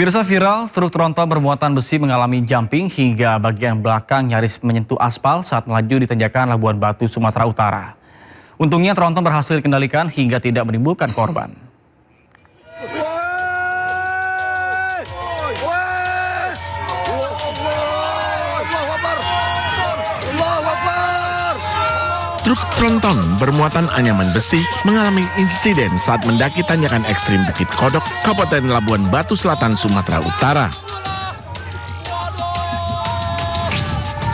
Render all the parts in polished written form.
Pemirsa, viral, truk tronton bermuatan besi mengalami jumping hingga bagian belakang nyaris menyentuh aspal saat melaju di tanjakan Labuan Batu, Sumatera Utara. Untungnya tronton berhasil dikendalikan hingga tidak menimbulkan korban. Truk tronton bermuatan anyaman besi mengalami insiden saat mendaki tanjakan ekstrim Bukit Kodok, Kabupaten Labuan Batu Selatan, Sumatera Utara.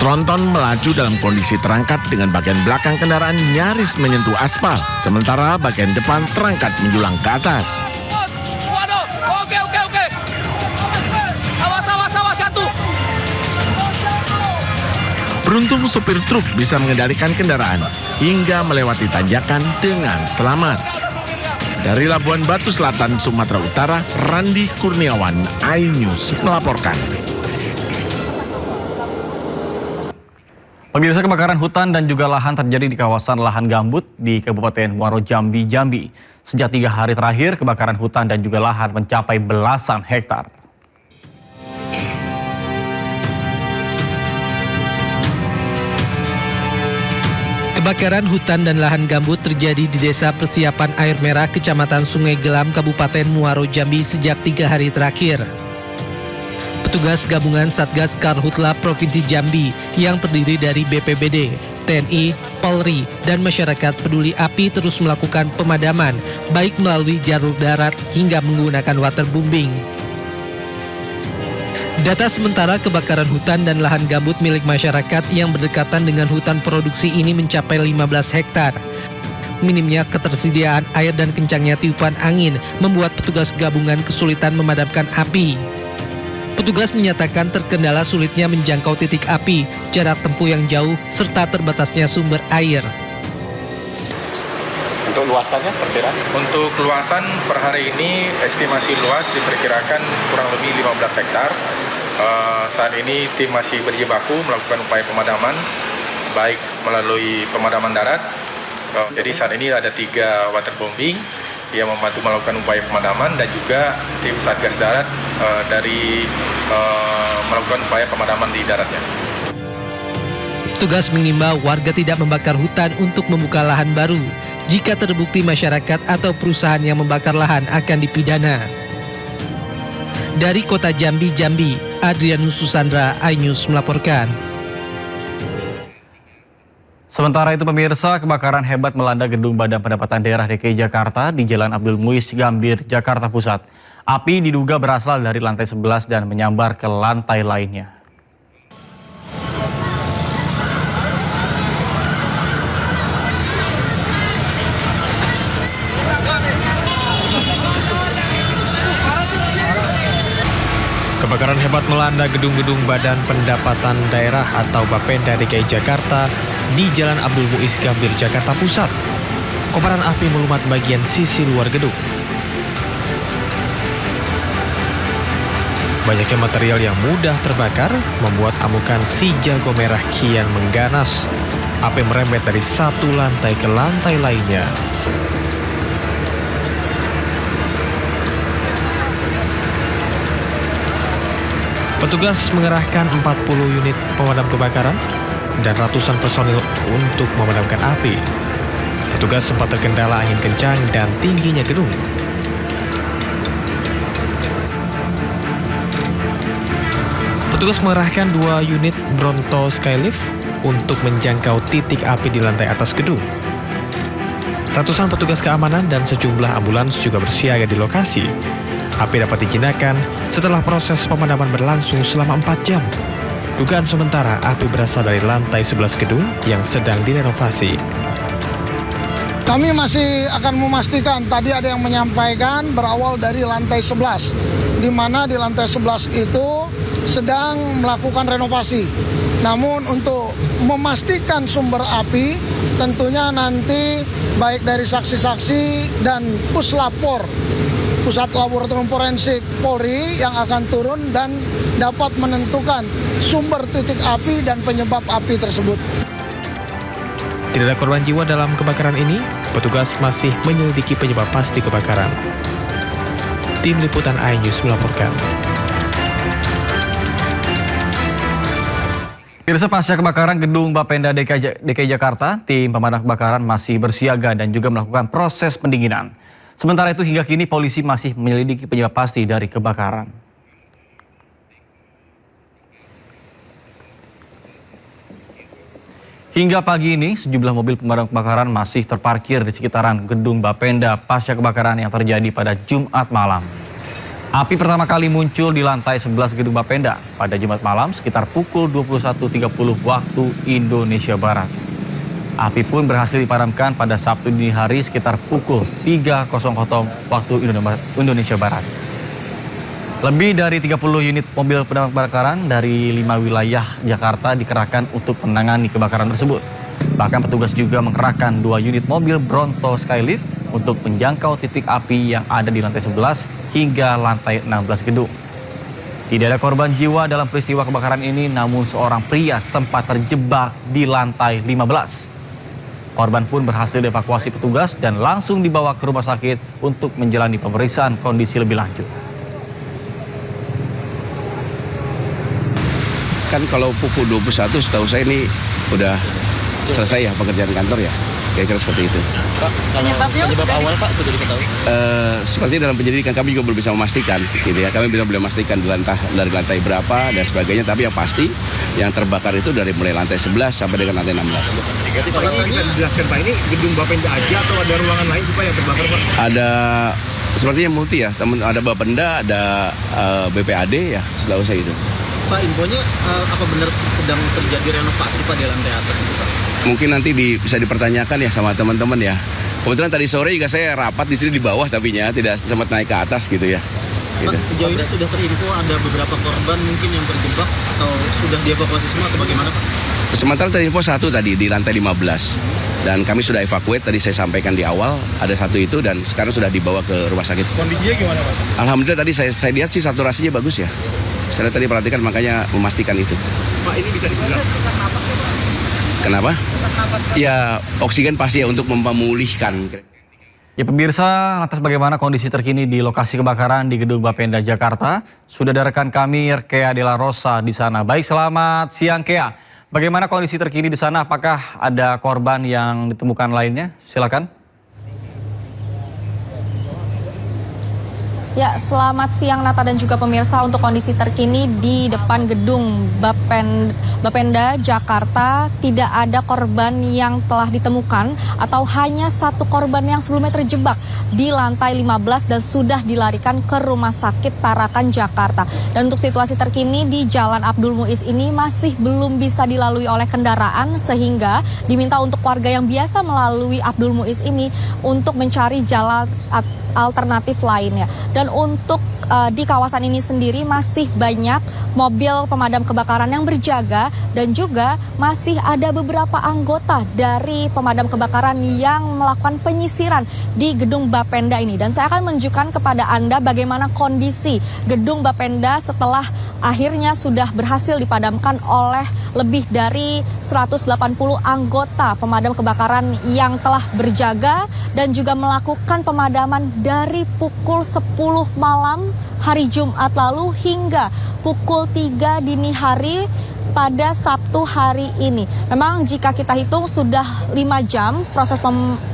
Tronton melaju dalam kondisi terangkat dengan bagian belakang kendaraan nyaris menyentuh aspal, sementara bagian depan terangkat menjulang ke atas. Waduh, oke. Awas, satu. Beruntung supir truk bisa mengendalikan kendaraan hingga melewati tanjakan dengan selamat. Dari Labuan Batu Selatan, Sumatera Utara, Randi Kurniawan, iNews melaporkan. Pemirsa, kebakaran hutan dan juga lahan terjadi di kawasan lahan gambut di Kabupaten Muaro Jambi, Jambi. Sejak 3 hari terakhir, kebakaran hutan dan juga lahan mencapai belasan hektar. Kebakaran hutan dan lahan gambut terjadi di Desa Persiapan Air Merah, Kecamatan Sungai Gelam, Kabupaten Muaro Jambi sejak 3 hari terakhir. Petugas gabungan Satgas Karhutla Provinsi Jambi yang terdiri dari BPBD, TNI, Polri, dan masyarakat peduli api terus melakukan pemadaman, baik melalui jalur darat hingga menggunakan waterbombing. Data sementara kebakaran hutan dan lahan gambut milik masyarakat yang berdekatan dengan hutan produksi ini mencapai 15 hektar. Minimnya ketersediaan air dan kencangnya tiupan angin membuat petugas gabungan kesulitan memadamkan api. Petugas menyatakan terkendala sulitnya menjangkau titik api, jarak tempuh yang jauh, serta terbatasnya sumber air. Untuk luasannya perkiraan? Untuk luasan per hari ini estimasi luas diperkirakan kurang lebih 15 hektar. Saat ini tim masih berjibaku melakukan upaya pemadaman, baik melalui pemadaman darat. Jadi saat ini ada 3 waterbombing yang membantu melakukan upaya pemadaman, dan juga tim Satgas Darat dari melakukan upaya pemadaman di daratnya. Tugas mengimbau warga tidak membakar hutan untuk membuka lahan baru. Jika terbukti masyarakat atau perusahaan yang membakar lahan akan dipidana. Dari Kota Jambi, Adrianus Susandra, iNews melaporkan. Sementara itu, pemirsa, kebakaran hebat melanda gedung Badan Pendapatan Daerah DKI Jakarta di Jalan Abdul Muiz, Gambir, Jakarta Pusat. Api diduga berasal dari lantai 11 dan menyambar ke lantai lainnya. Kebakaran hebat melanda gedung-gedung Badan Pendapatan Daerah atau Bapenda DKI Jakarta di Jalan Abdul Muiz, Gambir, Jakarta Pusat. Kobaran api melumat bagian sisi luar gedung. Banyaknya material yang mudah terbakar membuat amukan si jago merah kian mengganas. Api merembet dari satu lantai ke lantai lainnya. Petugas mengerahkan 40 unit pemadam kebakaran dan ratusan personil untuk memadamkan api. Petugas sempat terkendala angin kencang dan tingginya gedung. Petugas mengerahkan 2 unit Bronto Skylift untuk menjangkau titik api di lantai atas gedung. Ratusan petugas keamanan dan sejumlah ambulans juga bersiaga di lokasi. Api dapat dijinakan setelah proses pemadaman berlangsung selama 4 jam. Dugaan sementara api berasal dari lantai 11 gedung yang sedang direnovasi. Kami masih akan memastikan, tadi ada yang menyampaikan berawal dari lantai 11, di mana di lantai 11 itu sedang melakukan renovasi. Namun untuk memastikan sumber api, tentunya nanti baik dari saksi-saksi dan Puslapor, Pusat Laboratorium Forensik Polri yang akan turun dan dapat menentukan sumber titik api dan penyebab api tersebut. Tidak ada korban jiwa dalam kebakaran ini, petugas masih menyelidiki penyebab pasti kebakaran. Tim Liputan iNews melaporkan. Pemirsa, pasca kebakaran gedung Bapenda DKI Jakarta, tim pemadam kebakaran masih bersiaga dan juga melakukan proses pendinginan. Sementara itu hingga kini polisi masih menyelidiki penyebab pasti dari kebakaran. Hingga pagi ini sejumlah mobil pemadam kebakaran masih terparkir di sekitaran gedung Bapenda pasca kebakaran yang terjadi pada Jumat malam. Api pertama kali muncul di lantai 11 gedung Bapenda pada Jumat malam sekitar pukul 21.30 waktu Indonesia Barat. Api pun berhasil dipadamkan pada Sabtu dini hari sekitar pukul 3.00 waktu Indonesia Barat. Lebih dari 30 unit mobil pemadam kebakaran dari 5 wilayah Jakarta dikerahkan untuk menangani kebakaran tersebut. Bahkan petugas juga mengerahkan 2 unit mobil Bronto Skylift untuk menjangkau titik api yang ada di lantai 11 hingga lantai 16 gedung. Tidak ada korban jiwa dalam peristiwa kebakaran ini, namun seorang pria sempat terjebak di lantai 15. Korban pun berhasil dievakuasi petugas dan langsung dibawa ke rumah sakit untuk menjalani pemeriksaan kondisi lebih lanjut. Kan kalau pukul 21 setahu saya ini udah selesai ya pekerjaan kantor ya. Kira-kira seperti itu. Pak, penyebab awal Pak sudah diketahui? Seperti dalam penyelidikan kami juga belum bisa memastikan gitu ya. Kami belum memastikan dari lantai berapa dan sebagainya. Tapi yang pasti yang terbakar itu dari mulai lantai 11 sampai dengan lantai 16. Jadi Pak, ini bisa dijelaskan Pak, ini gedung Bapenda aja atau ada ruangan lain sih Pak yang terbakar Pak? Ada sepertinya multi ya. Ada Bapenda, ada BPAD ya setahu saya itu. Pak, infonya apa benar sedang terjadi renovasi Pak di lantai atas itu Pak? Mungkin nanti bisa dipertanyakan ya sama teman-teman ya. Kebetulan tadi sore juga saya rapat di sini di bawah tapi tidak sempat naik ke atas gitu ya. Pak, sejauh ini sudah terinfo ada beberapa korban mungkin yang terjebak atau sudah dievakuasi semua atau bagaimana Pak? Sementara terinfo 1 tadi di lantai 15 dan kami sudah evakuate tadi saya sampaikan di awal ada 1 itu dan sekarang sudah dibawa ke rumah sakit. Kondisinya gimana Pak? Alhamdulillah tadi saya lihat sih saturasinya bagus ya. Saya tadi perhatikan makanya memastikan itu. Pak, ini bisa dijelaskan. Kenapa? Ya oksigen pasti ya untuk memulihkan. Ya pemirsa, lantas bagaimana kondisi terkini di lokasi kebakaran di gedung Bapenda Jakarta? Sudah ada rekan kami Kea Dela Rosa di sana. Baik, selamat siang Kea. Bagaimana kondisi terkini di sana? Apakah ada korban yang ditemukan lainnya? Silakan. Ya, selamat siang Nata dan juga pemirsa. Untuk kondisi terkini di depan gedung Bapenda Jakarta tidak ada korban yang telah ditemukan atau hanya 1 korban yang sebelumnya terjebak di lantai 15 dan sudah dilarikan ke Rumah Sakit Tarakan Jakarta. Dan untuk situasi terkini di Jalan Abdul Muiz ini masih belum bisa dilalui oleh kendaraan sehingga diminta untuk warga yang biasa melalui Abdul Muiz ini untuk mencari jalan alternatif lainnya. Dan untuk di kawasan ini sendiri masih banyak mobil pemadam kebakaran yang berjaga dan juga masih ada beberapa anggota dari pemadam kebakaran yang melakukan penyisiran di gedung Bapenda ini. Dan saya akan menunjukkan kepada Anda bagaimana kondisi gedung Bapenda setelah akhirnya sudah berhasil dipadamkan oleh lebih dari 180 anggota pemadam kebakaran yang telah berjaga dan juga melakukan pemadaman dari pukul 10 malam hari Jumat lalu hingga pukul 3 dini hari pada Sabtu hari ini. Memang jika kita hitung sudah 5 jam proses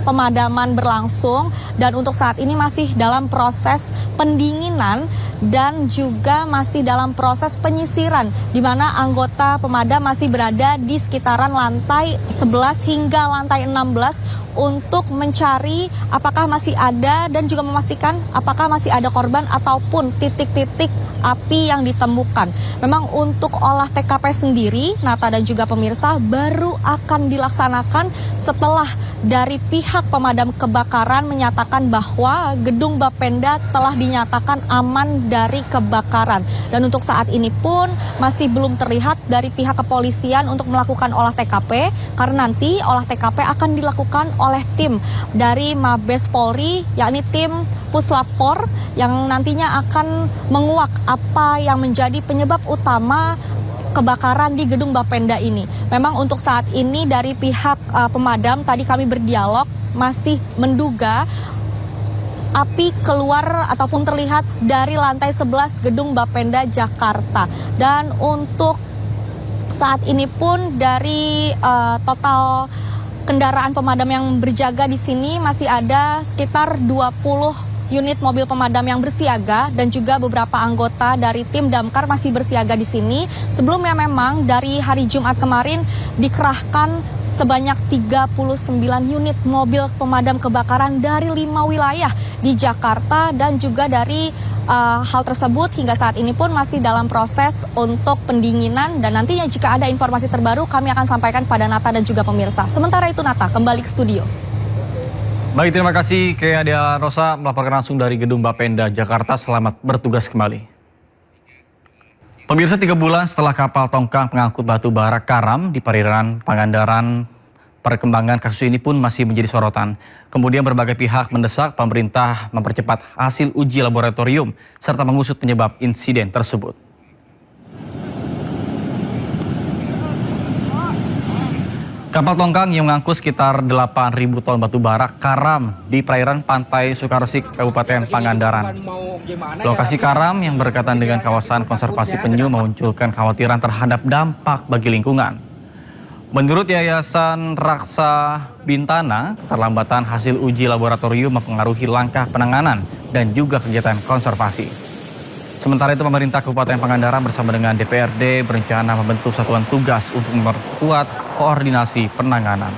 pemadaman berlangsung dan untuk saat ini masih dalam proses pendinginan dan juga masih dalam proses penyisiran di mana anggota pemadam masih berada di sekitaran lantai 11 hingga lantai 16 untuk mencari apakah masih ada dan juga memastikan apakah masih ada korban ataupun titik-titik api yang ditemukan. Memang untuk olah TKP sendiri, Nata dan juga pemirsa, baru akan dilaksanakan setelah dari pihak pemadam kebakaran menyatakan bahwa gedung Bapenda telah dinyatakan aman dari kebakaran. Dan untuk saat ini pun masih belum terlihat dari pihak kepolisian untuk melakukan olah TKP, karena nanti olah TKP akan dilakukan oleh tim dari Mabes Polri, yakni tim Puslap 4 yang nantinya akan menguak apa yang menjadi penyebab utama kebakaran di gedung Bapenda ini. Memang untuk saat ini dari pihak pemadam tadi kami berdialog masih menduga api keluar ataupun terlihat dari lantai 11 gedung Bapenda Jakarta. Dan untuk Saat ini pun dari total kendaraan pemadam yang berjaga di sini masih ada sekitar 20 unit mobil pemadam yang bersiaga dan juga beberapa anggota dari tim damkar masih bersiaga di sini. Sebelumnya memang dari hari Jumat kemarin dikerahkan sebanyak 39 unit mobil pemadam kebakaran dari 5 wilayah di Jakarta dan juga dari hal tersebut hingga saat ini pun masih dalam proses untuk pendinginan dan nantinya jika ada informasi terbaru kami akan sampaikan pada Nata dan juga pemirsa. Sementara itu Nata kembali ke studio. Baik, terima kasih Kea Dea Rosa melaporkan langsung dari Gedung Bapenda, Jakarta. Selamat bertugas kembali. Pemirsa, 3 bulan setelah kapal tongkang pengangkut batu bara karam di perairan Pangandaran, perkembangan kasus ini pun masih menjadi sorotan. Kemudian berbagai pihak mendesak pemerintah mempercepat hasil uji laboratorium serta mengusut penyebab insiden tersebut. Kapal tongkang yang mengangkut sekitar 8.000 ton batu bara karam di perairan Pantai Sukaresik, Kabupaten Pangandaran. Lokasi karam yang berdekatan dengan kawasan konservasi penyu memunculkan kekhawatiran terhadap dampak bagi lingkungan. Menurut Yayasan Raksa Bintana, keterlambatan hasil uji laboratorium mempengaruhi langkah penanganan dan juga kegiatan konservasi. Sementara itu pemerintah Kabupaten Pangandaran bersama dengan DPRD berencana membentuk satuan tugas untuk memperkuat koordinasi penanganan.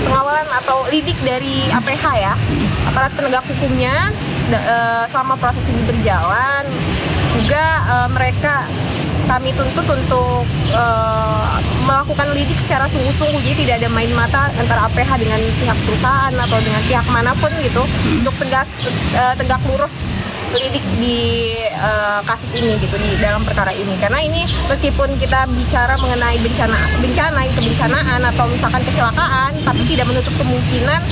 Pengawalan atau lidik dari APH ya, aparat penegak hukumnya selama proses ini berjalan juga kami tuntut untuk melakukan lidik secara sungguh-sungguh, jadi tidak ada main mata antara APH dengan pihak perusahaan atau dengan pihak manapun gitu untuk tegak lurus lidik di kasus ini gitu di dalam perkara ini, karena ini meskipun kita bicara mengenai kebencanaan atau misalkan kecelakaan, tapi tidak menutup kemungkinan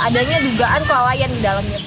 adanya dugaan kelalaian di dalamnya.